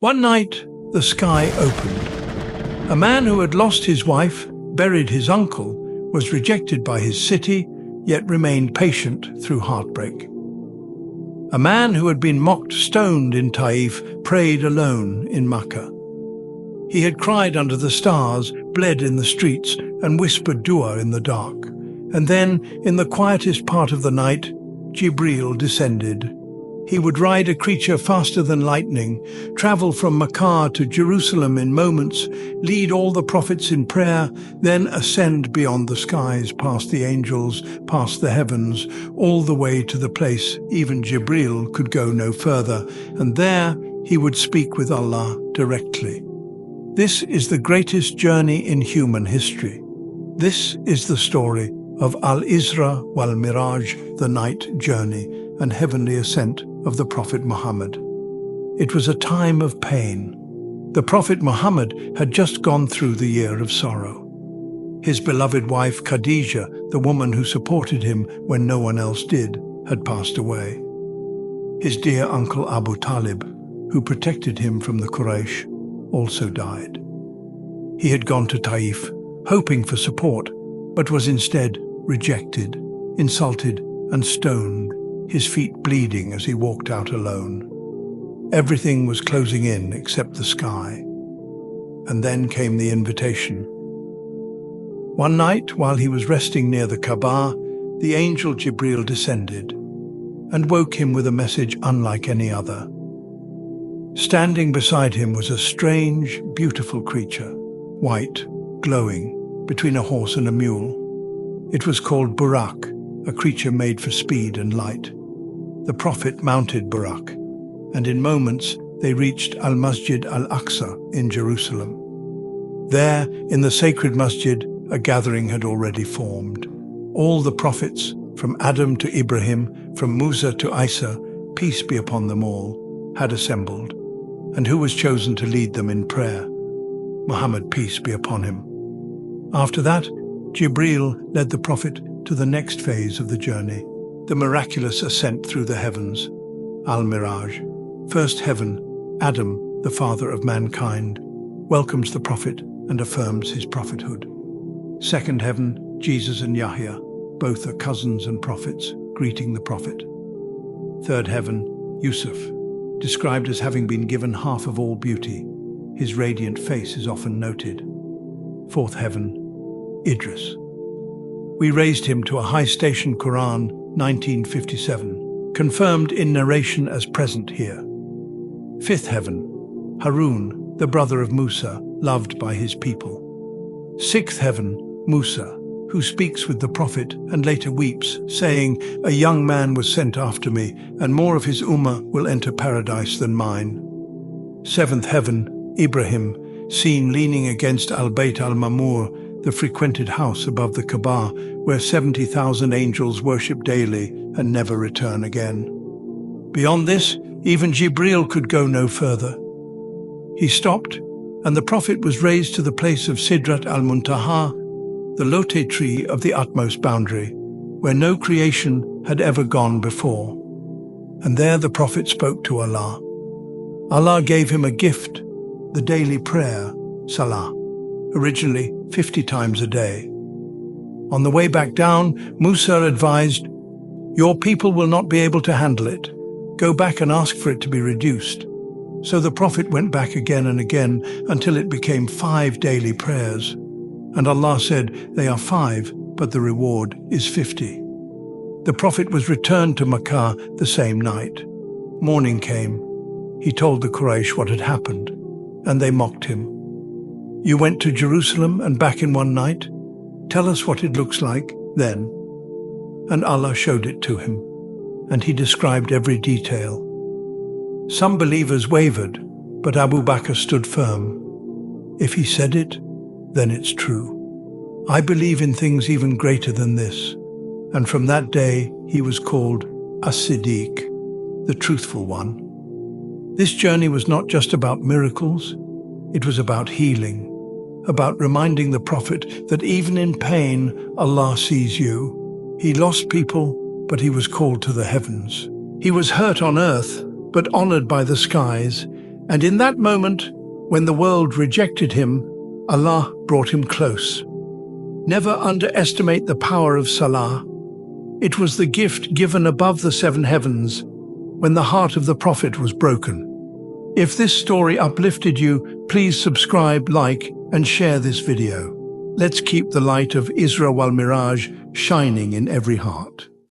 One night, the sky opened. A man who had lost his wife, buried his uncle, was rejected by his city, yet remained patient through heartbreak. A man who had been mocked, stoned in Taif, prayed alone in Makkah. He had cried under the stars, bled in the streets, and whispered dua in the dark. And then, in the quietest part of the night, Jibreel descended. He would ride a creature faster than lightning, travel from Makkah to Jerusalem in moments, lead all the prophets in prayer, then ascend beyond the skies, past the angels, past the heavens, all the way to the place even Jibreel could go no further, and there he would speak with Allah directly. This is the greatest journey in human history. This is the story of al-Isra wal-Miraj, the night journey and heavenly ascent of the Prophet Muhammad. It was a time of pain. The Prophet Muhammad had just gone through the year of sorrow. His beloved wife Khadija, the woman who supported him when no one else did, had passed away. His dear uncle Abu Talib, who protected him from the Quraysh, also died. He had gone to Taif, hoping for support, but was instead rejected, insulted, and stoned, his feet bleeding as he walked out alone. Everything was closing in except the sky. And then came the invitation. One night, while he was resting near the Kaaba, the angel Jibreel descended and woke him with a message unlike any other. Standing beside him was a strange, beautiful creature, white, glowing, between a horse and a mule. It was called Burak, a creature made for speed and light. The Prophet mounted Burak, and in moments they reached al-Masjid al-Aqsa in Jerusalem. There, in the sacred masjid, a gathering had already formed. All the prophets, from Adam to Ibrahim, from Musa to Isa, peace be upon them all, had assembled. And who was chosen to lead them in prayer? Muhammad, peace be upon him. After that, Jibreel led the Prophet to the next phase of the journey, the miraculous ascent through the heavens, al-Miraj. First heaven, Adam, the father of mankind, welcomes the Prophet and affirms his prophethood. Second heaven, Jesus and Yahya, both are cousins and prophets, greeting the Prophet. Third heaven, Yusuf, described as having been given half of all beauty. His radiant face is often noted. Fourth heaven, Idris. We raised him to a high station, Quran 1957, confirmed in narration as present here. Fifth heaven, Harun, the brother of Musa, loved by his people. Sixth heaven, Musa, who speaks with the Prophet and later weeps, saying, "A young man was sent after me, and more of his Ummah will enter paradise than mine." Seventh heaven, Ibrahim, seen leaning against al-Bayt al-Mamur, the frequented house above the Kaaba, where 70,000 angels worship daily and never return again. Beyond this, even Jibreel could go no further. He stopped, and the Prophet was raised to the place of Sidrat al-Muntaha, the lote tree of the utmost boundary, where no creation had ever gone before. And there the Prophet spoke to Allah. Allah gave him a gift, the daily prayer, Salah, originally 50 times a day. On the way back down, Musa advised, "Your people will not be able to handle it. Go back and ask for it to be reduced." So the Prophet went back again and again until it became 5 daily prayers. And Allah said, "They are 5, but the reward is 50. The Prophet was returned to Makkah the same night. Morning came. He told the Quraysh what had happened, and they mocked him. "You went to Jerusalem and back in one night? Tell us what it looks like then." And Allah showed it to him, and he described every detail. Some believers wavered, but Abu Bakr stood firm. If he said it, then it's true. I believe in things even greater than this. And from that day, he was called As-Siddiq, the truthful one. This journey was not just about miracles, it was about healing, about reminding the Prophet that even in pain, Allah sees you. He lost people, but he was called to the heavens. He was hurt on earth, but honored by the skies, And in that moment, when the world rejected him, Allah brought him close. Never underestimate the power of Salah. It was the gift given above the seven heavens when the heart of the Prophet was broken. If this story uplifted you, please subscribe, like, and share this video. Let's keep the light of Isra wal Miraj shining in every heart.